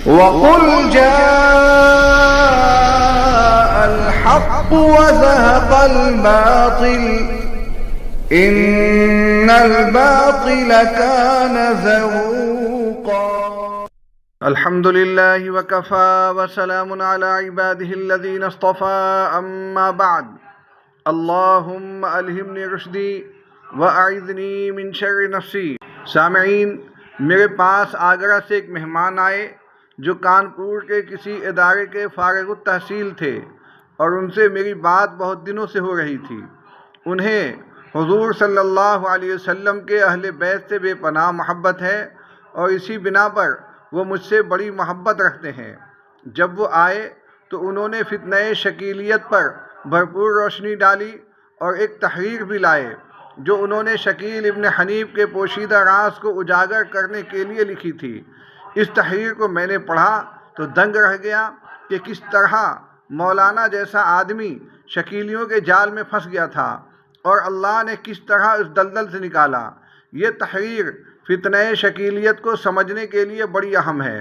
وَقُلْ جَاءَ الْحَقُّ وَزَهَقَ الْبَاطِلُ إِنَّ الْبَاطِلَ كَانَ زَهُوقًا. الحمد للہ وکفى وسلام علی عباده الذین اصطفى اما بعد. اللہم الہمنی رشدی واعذنی من شر نفسی. سامعین، میرے پاس آگرہ سے ایک مہمان آئے جو کانپور کے کسی ادارے کے فارغ التحصیل تھے اور ان سے میری بات بہت دنوں سے ہو رہی تھی. انہیں حضور صلی اللہ علیہ وسلم کے اہل بیت سے بے پناہ محبت ہے اور اسی بنا پر وہ مجھ سے بڑی محبت رکھتے ہیں. جب وہ آئے تو انہوں نے فتنہ شکیلیت پر بھرپور روشنی ڈالی اور ایک تحریر بھی لائے جو انہوں نے شکیل ابن حنیف کے پوشیدہ راز کو اجاگر کرنے کے لیے لکھی تھی. اس تحریر کو میں نے پڑھا تو دنگ رہ گیا کہ کس طرح مولانا جیسا آدمی شکیلیوں کے جال میں پھنس گیا تھا اور اللہ نے کس طرح اس دلدل سے نکالا. یہ تحریر فتنہ شکیلیت کو سمجھنے کے لیے بڑی اہم ہے.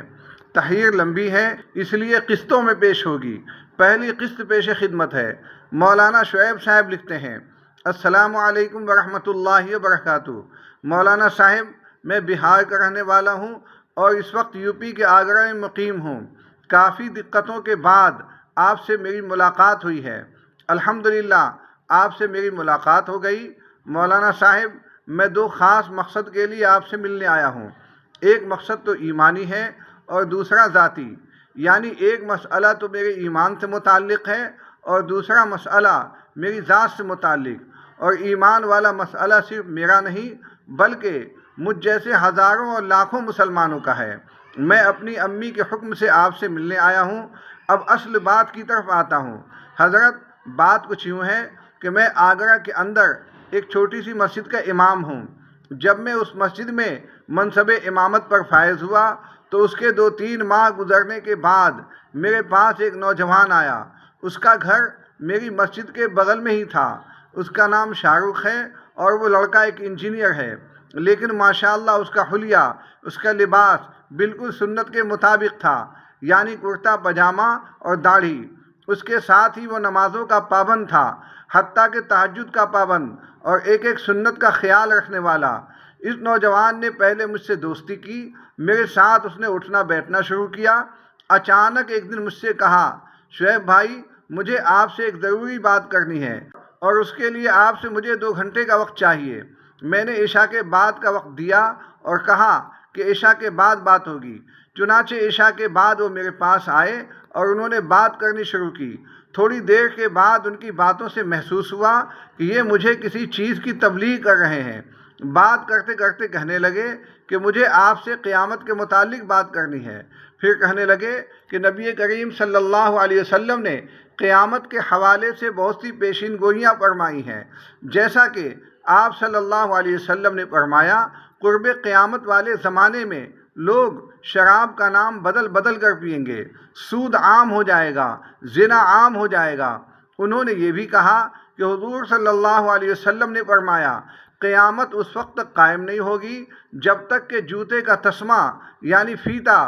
تحریر لمبی ہے اس لیے قسطوں میں پیش ہوگی. پہلی قسط پیش خدمت ہے. مولانا شعیب صاحب لکھتے ہیں: السلام علیکم ورحمۃ اللہ وبرکاتہ. مولانا صاحب، میں بہار کا رہنے والا ہوں اور اس وقت یو پی کے آگرہ میں مقیم ہوں. کافی دقتوں کے بعد آپ سے میری ملاقات ہوئی ہے. الحمدللہ آپ سے میری ملاقات ہو گئی. مولانا صاحب، میں دو خاص مقصد کے لیے آپ سے ملنے آیا ہوں. ایک مقصد تو ایمانی ہے اور دوسرا ذاتی. یعنی ایک مسئلہ تو میرے ایمان سے متعلق ہے اور دوسرا مسئلہ میری ذات سے متعلق. اور ایمان والا مسئلہ صرف میرا نہیں بلکہ مجھ جیسے ہزاروں اور لاکھوں مسلمانوں کا ہے. میں اپنی امی کے حکم سے آپ سے ملنے آیا ہوں. اب اصل بات کی طرف آتا ہوں. حضرت، بات کچھ یوں ہے کہ میں آگرہ کے اندر ایک چھوٹی سی مسجد کا امام ہوں. جب میں اس مسجد میں منصب امامت پر فائز ہوا تو اس کے 2-3 ماہ گزرنے کے بعد میرے پاس ایک نوجوان آیا. اس کا گھر میری مسجد کے بغل میں ہی تھا. اس کا نام شاہ رخ ہے اور وہ لڑکا ایک انجینئر ہے، لیکن ماشاءاللہ اس کا حلیہ، اس کا لباس بالکل سنت کے مطابق تھا، یعنی کرتا پاجامہ اور داڑھی. اس کے ساتھ ہی وہ نمازوں کا پابند تھا، حتیٰ کہ تہجد کا پابند اور ایک ایک سنت کا خیال رکھنے والا. اس نوجوان نے پہلے مجھ سے دوستی کی. میرے ساتھ اس نے اٹھنا بیٹھنا شروع کیا. اچانک ایک دن مجھ سے کہا: شعیب بھائی، مجھے آپ سے ایک ضروری بات کرنی ہے اور اس کے لیے آپ سے مجھے 2 گھنٹے کا وقت چاہیے. میں نے عشاء کے بعد کا وقت دیا اور کہا کہ عشاء کے بعد بات ہوگی. چنانچہ عشاء کے بعد وہ میرے پاس آئے اور انہوں نے بات کرنی شروع کی. تھوڑی دیر کے بعد ان کی باتوں سے محسوس ہوا کہ یہ مجھے کسی چیز کی تبلیغ کر رہے ہیں. بات کرتے کرتے کہنے لگے کہ مجھے آپ سے قیامت کے متعلق بات کرنی ہے. پھر کہنے لگے کہ نبی کریم صلی اللہ علیہ وسلم نے قیامت کے حوالے سے بہت سی پیشین گوئیاں فرمائی ہیں. جیسا کہ آپ صلی اللہ علیہ وسلم نے فرمایا، قرب قیامت والے زمانے میں لوگ شراب کا نام بدل بدل کر پئیں گے، سود عام ہو جائے گا، زنا عام ہو جائے گا. انہوں نے یہ بھی کہا کہ حضور صلی اللہ علیہ وسلم نے فرمایا قیامت اس وقت تک قائم نہیں ہوگی جب تک کہ جوتے کا تسمہ یعنی فیتا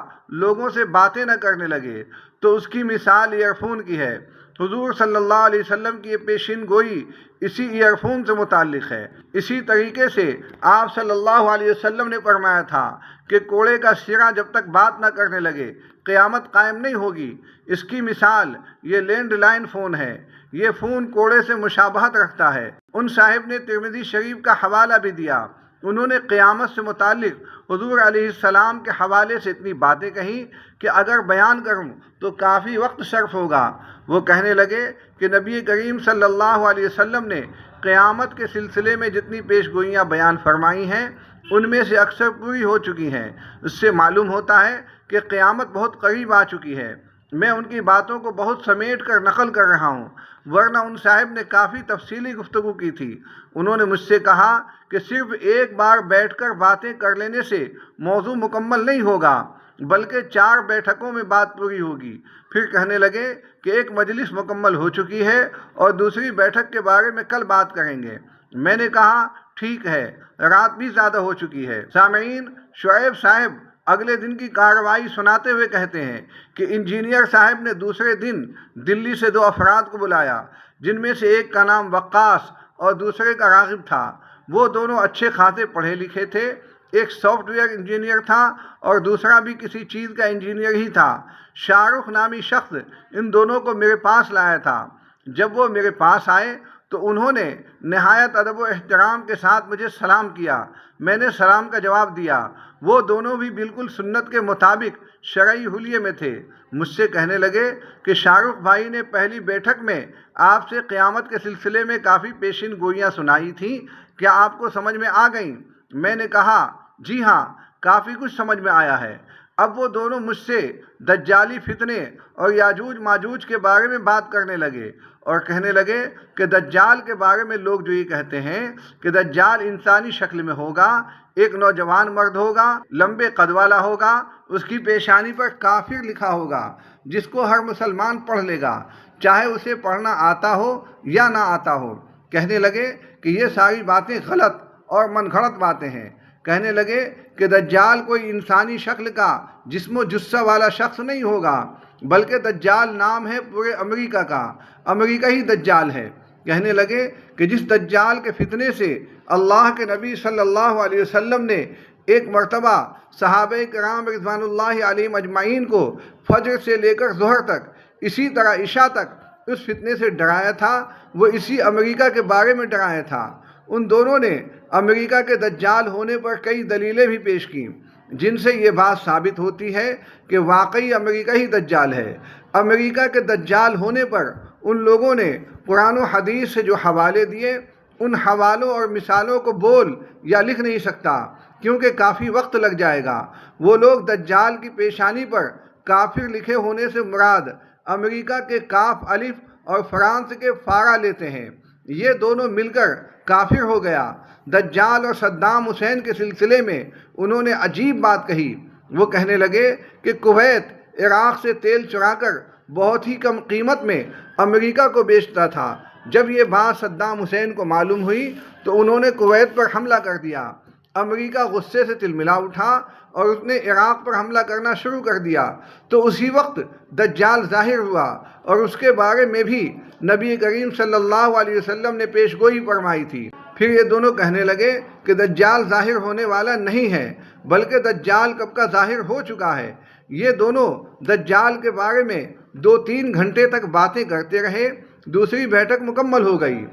لوگوں سے باتیں نہ کرنے لگے. تو اس کی مثال ایئر فون کی ہے. حضور صلی اللہ علیہ وسلم کی یہ پیشین گوئی اسی ایئر فون سے متعلق ہے. اسی طریقے سے آپ صلی اللہ علیہ وسلم نے فرمایا تھا کہ کوڑے کا سرا جب تک بات نہ کرنے لگے قیامت قائم نہیں ہوگی. اس کی مثال یہ لینڈ لائن فون ہے. یہ فون کوڑے سے مشابہت رکھتا ہے. ان صاحب نے ترمذی شریف کا حوالہ بھی دیا. انہوں نے قیامت سے متعلق حضور علیہ السلام کے حوالے سے اتنی باتیں کہیں کہ اگر بیان کروں تو کافی وقت صرف ہوگا. وہ کہنے لگے کہ نبی کریم صلی اللہ علیہ وسلم نے قیامت کے سلسلے میں جتنی پیش گوئیاں بیان فرمائی ہیں ان میں سے اکثر پوری ہو چکی ہیں. اس سے معلوم ہوتا ہے کہ قیامت بہت قریب آ چکی ہے. میں ان کی باتوں کو بہت سمیٹ کر نقل کر رہا ہوں، ورنہ ان صاحب نے کافی تفصیلی گفتگو کی تھی. انہوں نے مجھ سے کہا کہ صرف ایک بار بیٹھ کر باتیں کر لینے سے موضوع مکمل نہیں ہوگا بلکہ 4 بیٹھکوں میں بات پوری ہوگی. پھر کہنے لگے کہ ایک مجلس مکمل ہو چکی ہے اور دوسری بیٹھک کے بارے میں کل بات کریں گے. میں نے کہا ٹھیک ہے، رات بھی زیادہ ہو چکی ہے. سامعین، شعیب صاحب اگلے دن کی کارروائی سناتے ہوئے کہتے ہیں کہ انجینئر صاحب نے دوسرے دن دلی سے 2 افراد کو بلایا، جن میں سے ایک کا نام وقاص اور دوسرے کا راغب تھا۔ وہ دونوں اچھے خاصے پڑھے لکھے تھے، ایک سافٹ ویئر انجینئر تھا اور دوسرا بھی کسی چیز کا انجینئر ہی تھا۔ شاہ رخ نامی شخص ان دونوں کو میرے پاس لایا تھا۔ جب وہ میرے پاس آئے تو انہوں نے نہایت ادب و احترام کے ساتھ مجھے سلام کیا۔ میں نے سلام کا جواب دیا۔ وہ دونوں بھی بالکل سنت کے مطابق شرعی حلیے میں تھے۔ مجھ سے کہنے لگے کہ شاہ رخ بھائی نے پہلی بیٹھک میں آپ سے قیامت کے سلسلے میں کافی پیشین گوئیاں سنائی تھیں، کیا آپ کو سمجھ میں آ گئیں؟ میں نے کہا جی ہاں، کافی کچھ سمجھ میں آیا ہے۔ اب وہ دونوں مجھ سے دجالی فتنے اور یاجوج ماجوج کے بارے میں بات کرنے لگے اور کہنے لگے کہ دجال کے بارے میں لوگ جو یہ کہتے ہیں کہ دجال انسانی شکل میں ہوگا، ایک نوجوان مرد ہوگا، لمبے قد والا ہوگا، اس کی پیشانی پر کافر لکھا ہوگا، جس کو ہر مسلمان پڑھ لے گا، چاہے اسے پڑھنا آتا ہو یا نہ آتا ہو۔ کہنے لگے کہ یہ ساری باتیں غلط اور من گھڑت باتیں ہیں۔ کہنے لگے کہ دجال کوئی انسانی شکل کا جسم و جثہ والا شخص نہیں ہوگا، بلکہ دجال نام ہے پورے امریکہ کا، امریکہ ہی دجال ہے۔ کہنے لگے کہ جس دجال کے فتنے سے اللہ کے نبی صلی اللہ علیہ وسلم نے ایک مرتبہ صحابہ کرام رضوان اللہ علیہم اجمعین کو فجر سے لے کر ظہر تک، اسی طرح عشاء تک اس فتنے سے ڈرایا تھا، وہ اسی امریکہ کے بارے میں ڈرایا تھا۔ ان دونوں نے امریکہ کے دجال ہونے پر کئی دلیلیں بھی پیش کیں، جن سے یہ بات ثابت ہوتی ہے کہ واقعی امریکہ ہی دجال ہے۔ امریکہ کے دجال ہونے پر ان لوگوں نے قرآن و حدیث سے جو حوالے دیے، ان حوالوں اور مثالوں کو بول یا لکھ نہیں سکتا، کیونکہ کافی وقت لگ جائے گا۔ وہ لوگ دجال کی پیشانی پر کافر لکھے ہونے سے مراد امریکہ کے کاف الف اور فرانس کے فارا لیتے ہیں۔ یہ دونوں مل کر کافر ہو گیا۔ دجال اور صدام حسین کے سلسلے میں انہوں نے عجیب بات کہی۔ وہ کہنے لگے کہ کویت عراق سے تیل چرا کر بہت ہی کم قیمت میں امریکہ کو بیچتا تھا۔ جب یہ بات صدام حسین کو معلوم ہوئی تو انہوں نے کویت پر حملہ کر دیا۔ امریکہ غصے سے تلملا اٹھا اور اس نے عراق پر حملہ کرنا شروع کر دیا۔ تو اسی وقت دجال ظاہر ہوا اور اس کے بارے میں بھی نبی کریم صلی اللہ علیہ وسلم نے پیش گوئی فرمائی تھی۔ پھر یہ دونوں کہنے لگے کہ دجال ظاہر ہونے والا نہیں ہے، بلکہ دجال کب کا ظاہر ہو چکا ہے۔ یہ دونوں دجال کے بارے میں 2-3 گھنٹے تک باتیں کرتے رہے۔ دوسری بیٹھک مکمل ہو گئی۔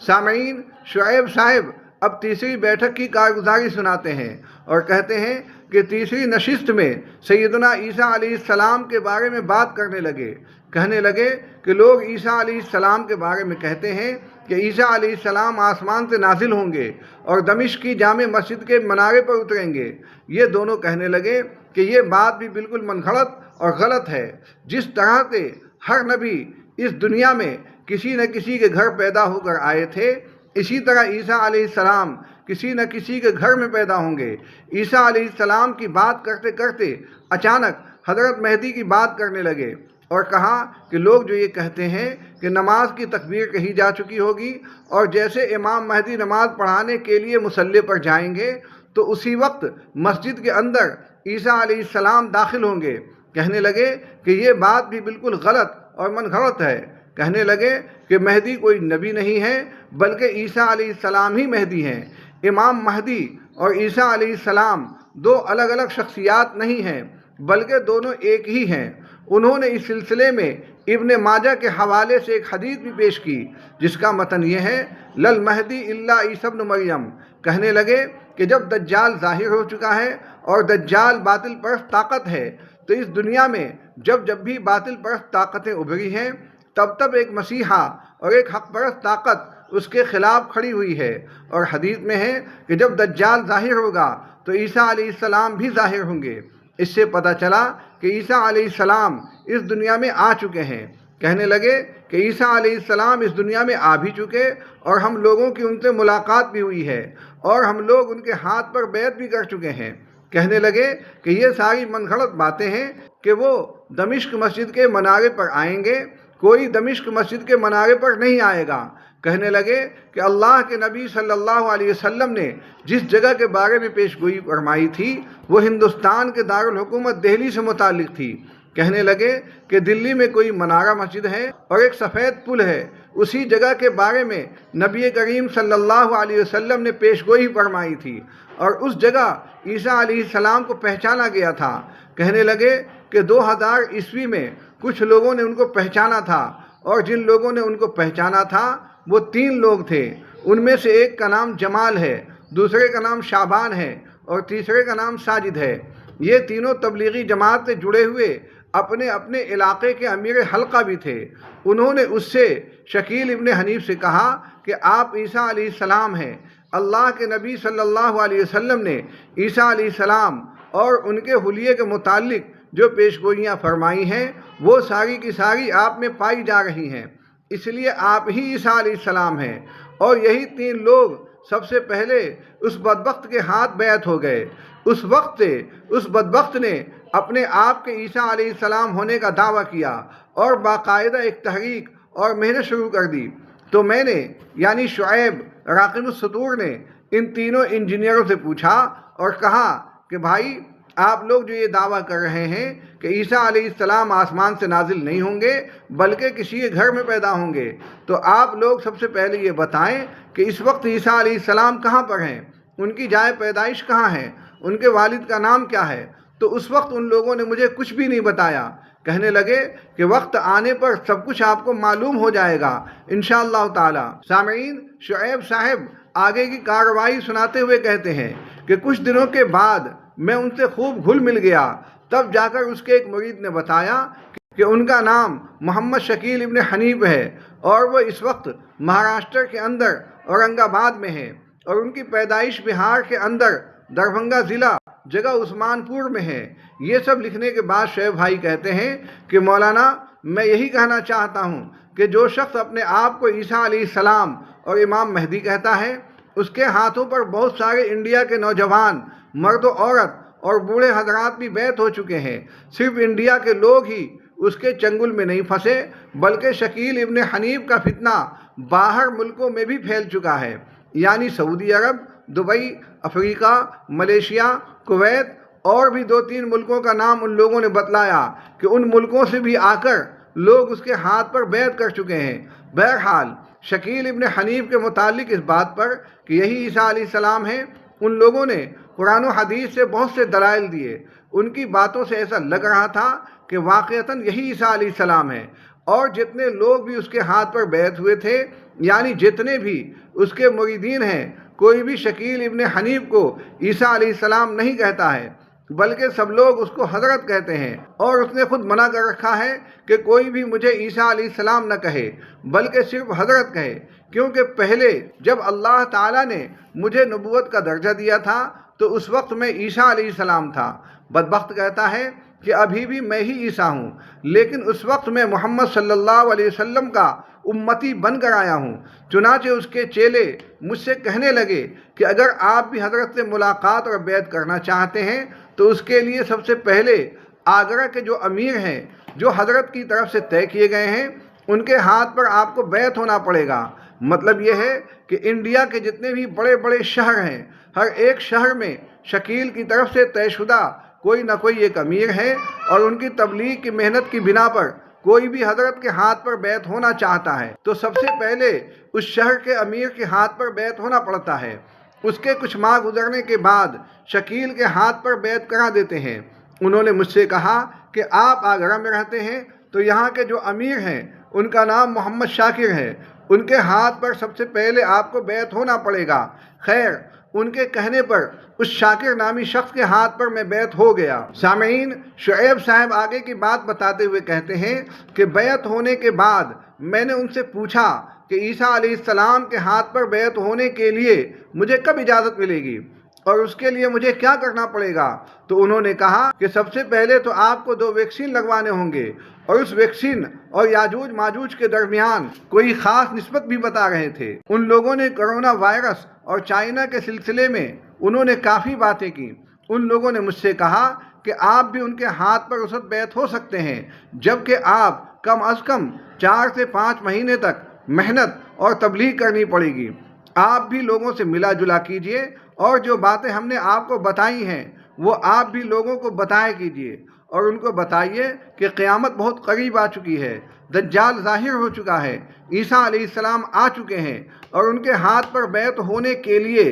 سامعین، شعیب صاحب اب تیسری بیٹھک کی کارگزاری سناتے ہیں اور کہتے ہیں کہ تیسری نشست میں سیدنا عیسیٰ علیہ السلام کے بارے میں بات کرنے لگے۔ کہنے لگے کہ لوگ عیسیٰ علیہ السلام کے بارے میں کہتے ہیں کہ عیسیٰ علیہ السلام آسمان سے نازل ہوں گے اور دمشق کی جامع مسجد کے منارے پر اتریں گے۔ یہ دونوں کہنے لگے کہ یہ بات بھی بالکل من گھڑت اور غلط ہے۔ جس طرح سے ہر نبی اس دنیا میں کسی نہ کسی کے گھر پیدا ہو کر آئے تھے، اسی طرح عیسیٰ علیہ السلام کسی نہ کسی کے گھر میں پیدا ہوں گے۔ عیسیٰ علیہ السلام کی بات کرتے کرتے اچانک حضرت مہدی کی بات کرنے لگے اور کہا کہ لوگ جو یہ کہتے ہیں کہ نماز کی تکبیر کہی جا چکی ہوگی اور جیسے امام مہدی نماز پڑھانے کے لیے مصلی پر جائیں گے تو اسی وقت مسجد کے اندر عیسیٰ علیہ السلام داخل ہوں گے۔ کہنے لگے کہ یہ بات بھی بالکل غلط اور من گھڑت ہے۔ کہنے لگے کہ مہدی کوئی نبی نہیں ہے، بلکہ عیسیٰ علیہ السلام ہی مہدی ہیں۔ امام مہدی اور عیسیٰ علیہ السلام 2 الگ الگ شخصیات نہیں ہیں، بلکہ دونوں ایک ہی ہیں۔ انہوں نے اس سلسلے میں ابن ماجہ کے حوالے سے ایک حدیث بھی پیش کی، جس کا متن یہ ہے: لل مہدی الا عیسی ابن مریم۔ کہنے لگے کہ جب دجال ظاہر ہو چکا ہے اور دجال باطل پرست طاقت ہے، تو اس دنیا میں جب بھی باطل پرست طاقتیں ابھری ہیں، تب ایک مسیحا اور ایک حق پرست طاقت اس کے خلاف کھڑی ہوئی ہے۔ اور حدیث میں ہے کہ جب دجال ظاہر ہوگا تو عیسیٰ علیہ السلام بھی ظاہر ہوں گے۔ اس سے پتہ چلا کہ عیسیٰ علیہ السلام اس دنیا میں آ چکے ہیں۔ کہنے لگے کہ عیسیٰ علیہ السلام اس دنیا میں آ بھی چکے اور ہم لوگوں کی ان سے ملاقات بھی ہوئی ہے اور ہم لوگ ان کے ہاتھ پر بیعت بھی کر چکے ہیں۔ کہنے لگے کہ یہ ساری من گھڑت باتیں ہیں کہ وہ دمشق مسجد کے منارے پر آئیں گے، کوئی دمشق مسجد کے منارے پر نہیں آئے گا۔ کہنے لگے کہ اللہ کے نبی صلی اللہ علیہ وسلم نے جس جگہ کے بارے میں پیش گوئی فرمائی تھی وہ ہندوستان کے دارالحکومت دہلی سے متعلق تھی۔ کہنے لگے کہ دلی میں کوئی منارہ مسجد ہے اور ایک سفید پل ہے، اسی جگہ کے بارے میں نبی کریم صلی اللہ علیہ وسلم نے پیش گوئی فرمائی تھی اور اس جگہ عیسیٰ علیہ السلام کو پہچانا گیا تھا۔ کہنے لگے کہ 2000 عیسوی میں کچھ لوگوں نے ان کو پہچانا تھا، اور جن لوگوں نے ان کو پہچانا تھا وہ 3 لوگ تھے۔ ان میں سے ایک کا نام جمال ہے، دوسرے کا نام شعبان ہے اور تیسرے کا نام ساجد ہے۔ یہ تینوں تبلیغی جماعت سے جڑے ہوئے اپنے اپنے علاقے کے امیر حلقہ بھی تھے۔ انہوں نے اس سے شکیل ابن حنیف سے کہا کہ آپ عیسیٰ علیہ السلام ہیں۔ اللہ کے نبی صلی اللہ علیہ وسلم نے عیسیٰ علیہ السلام اور ان کے حلیے کے متعلق جو پیش گوئیاں فرمائی ہیں وہ ساری کی ساری آپ میں پائی جا رہی ہیں، اس لیے آپ ہی عیسیٰ علیہ السلام ہیں۔ اور یہی 3 لوگ سب سے پہلے اس بدبخت کے ہاتھ بیعت ہو گئے۔ اس وقت سے اس بدبخت نے اپنے آپ کے عیسیٰ علیہ السلام ہونے کا دعویٰ کیا اور باقاعدہ ایک تحریک اور محنت شروع کر دی۔ تو میں نے یعنی شعیب راقم السطور نے ان تینوں انجینئروں سے پوچھا اور کہا کہ بھائی آپ لوگ جو یہ دعویٰ کر رہے ہیں کہ عیسیٰ علیہ السلام آسمان سے نازل نہیں ہوں گے بلکہ کسی کے گھر میں پیدا ہوں گے، تو آپ لوگ سب سے پہلے یہ بتائیں کہ اس وقت عیسیٰ علیہ السلام کہاں پر ہیں، ان کی جائے پیدائش کہاں ہے، ان کے والد کا نام کیا ہے؟ تو اس وقت ان لوگوں نے مجھے کچھ بھی نہیں بتایا۔ کہنے لگے کہ وقت آنے پر سب کچھ آپ کو معلوم ہو جائے گا انشاءاللہ تعالی۔ سامعین، شعیب صاحب آگے کی کارروائی سناتے ہوئے کہتے ہیں کہ کچھ دنوں کے بعد میں ان سے خوب گھل مل گیا، تب جا کر اس کے ایک مرید نے بتایا کہ ان کا نام محمد شکیل ابن حنیف ہے اور وہ اس وقت مہاراشٹر کے اندر اورنگ آباد میں ہے، اور ان کی پیدائش بہار کے اندر دربھنگہ ضلع جگہ عثمان پور میں ہے۔ یہ سب لکھنے کے بعد شعیب بھائی کہتے ہیں کہ مولانا میں یہی کہنا چاہتا ہوں کہ جو شخص اپنے آپ کو عیسیٰ علیہ السلام اور امام مہدی کہتا ہے اس کے ہاتھوں پر بہت سارے انڈیا کے نوجوان مرد و عورت اور بوڑھے حضرات بھی بیعت ہو چکے ہیں۔ صرف انڈیا کے لوگ ہی اس کے چنگل میں نہیں پھنسے بلکہ شکیل ابن حنیف کا فتنہ باہر ملکوں میں بھی پھیل چکا ہے، یعنی سعودی عرب، دبئی، افریقہ، ملیشیا، کویت اور بھی 2-3 ملکوں کا نام ان لوگوں نے بتلایا کہ ان ملکوں سے بھی آ کر لوگ اس کے ہاتھ پر بیعت کر چکے ہیں۔ بہرحال شکیل ابن حنیف کے متعلق اس بات پر کہ یہی عیسیٰ علیہ السلام ہیں ان لوگوں نے قرآن و حدیث سے بہت سے دلائل دیے۔ ان کی باتوں سے ایسا لگ رہا تھا کہ واقعتاً یہی عیسیٰ علیہ السلام ہے، اور جتنے لوگ بھی اس کے ہاتھ پر بیعت ہوئے تھے یعنی جتنے بھی اس کے مریدین ہیں، کوئی بھی شکیل ابن حنیف کو عیسیٰ علیہ السلام نہیں کہتا ہے بلکہ سب لوگ اس کو حضرت کہتے ہیں، اور اس نے خود منع کر رکھا ہے کہ کوئی بھی مجھے عیسیٰ علیہ السلام نہ کہے بلکہ صرف حضرت کہے، کیونکہ پہلے جب اللہ تعالیٰ نے مجھے نبوت کا درجہ دیا تھا تو اس وقت میں عیسیٰ علیہ السلام تھا۔ بدبخت کہتا ہے کہ ابھی بھی میں ہی عیسیٰ ہوں، لیکن اس وقت میں محمد صلی اللہ علیہ وسلم کا امتی بن کر آیا ہوں۔ چنانچہ اس کے چیلے مجھ سے کہنے لگے کہ اگر آپ بھی حضرت سے ملاقات اور بیعت کرنا چاہتے ہیں تو اس کے لیے سب سے پہلے آگرہ کے جو امیر ہیں جو حضرت کی طرف سے طے کیے گئے ہیں ان کے ہاتھ پر آپ کو بیعت ہونا پڑے گا۔ مطلب یہ ہے کہ انڈیا کے جتنے بھی بڑے بڑے شہر ہیں ہر ایک شہر میں شکیل کی طرف سے طے شدہ کوئی نہ کوئی ایک امیر ہے، اور ان کی تبلیغ کی محنت کی بنا پر کوئی بھی حضرت کے ہاتھ پر بیعت ہونا چاہتا ہے تو سب سے پہلے اس شہر کے امیر کے ہاتھ پر بیعت ہونا پڑتا ہے۔ اس کے کچھ ماہ گزرنے کے بعد شکیل کے ہاتھ پر بیعت کرا دیتے ہیں۔ انہوں نے مجھ سے کہا کہ آپ آگرہ میں رہتے ہیں تو یہاں کے جو امیر ہیں ان کا نام محمد شاکر ہے، ان کے ہاتھ پر سب سے پہلے آپ کو بیعت ہونا پڑے گا۔ خیر، ان کے کہنے پر اس شاکر نامی شخص کے ہاتھ پر میں بیعت ہو گیا۔ سامعین، شعیب صاحب آگے کی بات بتاتے ہوئے کہتے ہیں کہ بیعت ہونے کے بعد میں نے ان سے پوچھا کہ عیسیٰ علیہ السلام کے ہاتھ پر بیعت ہونے کے لیے مجھے کب اجازت ملے گی اور اس کے لیے مجھے کیا کرنا پڑے گا؟ تو انہوں نے کہا کہ سب سے پہلے تو آپ کو 2 ویکسین لگوانے ہوں گے، اور اس ویکسین اور یاجوج ماجوج کے درمیان کوئی خاص نسبت بھی بتا رہے تھے۔ ان لوگوں نے کرونا وائرس اور چائنا کے سلسلے میں انہوں نے کافی باتیں کی۔ ان لوگوں نے مجھ سے کہا کہ آپ بھی ان کے ہاتھ پر اس وقت بیعت ہو سکتے ہیں جبکہ آپ کم از کم 4 سے 5 مہینے تک محنت اور تبلیغ کرنی پڑے گی۔ آپ بھی لوگوں سے ملا جلا کیجئے اور جو باتیں ہم نے آپ کو بتائی ہیں وہ آپ بھی لوگوں کو بتایا کیجئے، اور ان کو بتائیے کہ قیامت بہت قریب آ چکی ہے، دجال ظاہر ہو چکا ہے، عیسیٰ علیہ السلام آ چکے ہیں، اور ان کے ہاتھ پر بیعت ہونے کے لیے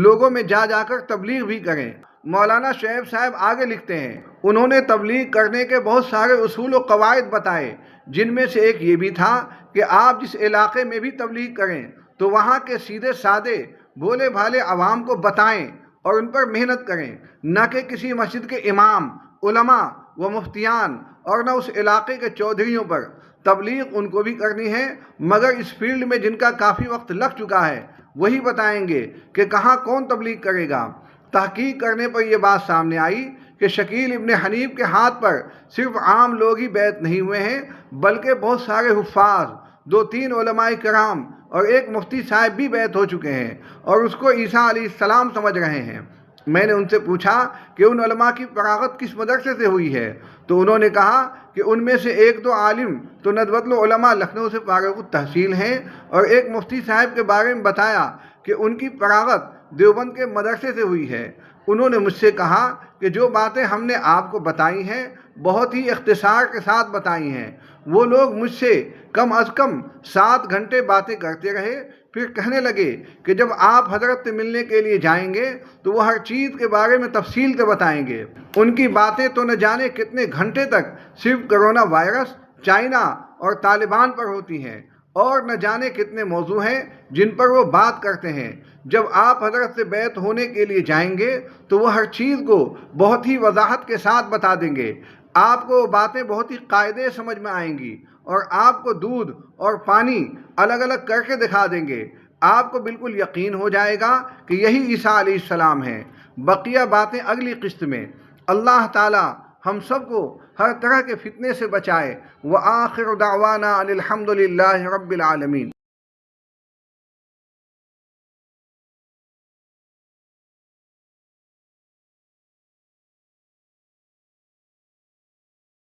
لوگوں میں جا جا کر تبلیغ بھی کریں۔ مولانا شعیب صاحب آگے لکھتے ہیں، انہوں نے تبلیغ کرنے کے بہت سارے اصول و قواعد بتائے، جن میں سے ایک یہ بھی تھا کہ آپ جس علاقے میں بھی تبلیغ کریں تو وہاں کے سیدھے سادے بھولے بھالے عوام کو بتائیں اور ان پر محنت کریں، نہ کہ کسی مسجد کے امام، علماء و مفتیان اور نہ اس علاقے کے چودھریوں پر۔ تبلیغ ان کو بھی کرنی ہے، مگر اس فیلڈ میں جن کا کافی وقت لگ چکا ہے وہی بتائیں گے کہ کہاں کون تبلیغ کرے گا۔ تحقیق کرنے پر یہ بات سامنے آئی کہ شکیل ابن حنیف کے ہاتھ پر صرف عام لوگ ہی بیعت نہیں ہوئے ہیں، بلکہ بہت سارے حفاظ، 2-3 علماء کرام اور ایک مفتی صاحب بھی بیعت ہو چکے ہیں اور اس کو عیسیٰ علیہ السلام سمجھ رہے ہیں۔ میں نے ان سے پوچھا کہ ان علماء کی فراغت کس مدرسے سے ہوئی ہے، تو انہوں نے کہا کہ ان میں سے 1-2 عالم تو ندوۃ العلماء لکھنؤ سے فارغ التحصیل ہیں، اور ایک مفتی صاحب کے بارے میں بتایا کہ ان کی فراغت دیوبند کے مدرسے سے ہوئی ہے۔ انہوں نے مجھ سے کہا کہ جو باتیں ہم نے آپ کو بتائی ہیں بہت ہی اختصار کے ساتھ بتائی ہیں۔ وہ لوگ مجھ سے کم از کم 7 گھنٹے باتیں کرتے رہے، پھر کہنے لگے کہ جب آپ حضرت سے ملنے کے لیے جائیں گے تو وہ ہر چیز کے بارے میں تفصیل سے بتائیں گے۔ ان کی باتیں تو نہ جانے کتنے گھنٹے تک صرف کرونا وائرس، چائنا اور طالبان پر ہوتی ہیں، اور نہ جانے کتنے موضوع ہیں جن پر وہ بات کرتے ہیں۔ جب آپ حضرت سے بیعت ہونے کے لیے جائیں گے تو وہ ہر چیز کو بہت ہی وضاحت کے ساتھ بتا دیں گے۔ آپ کو وہ باتیں بہت ہی قاعدے سمجھ میں آئیں گی، اور آپ کو دودھ اور پانی الگ الگ کر کے دکھا دیں گے۔ آپ کو بالکل یقین ہو جائے گا کہ یہی عیسیٰ علیہ السلام ہیں۔ بقیہ باتیں اگلی قسط میں۔ اللہ تعالی ہم سب کو ہر طرح کے فتنے سے بچائے۔ وآخر دعوانا ان الحمد للہ رب العالمین۔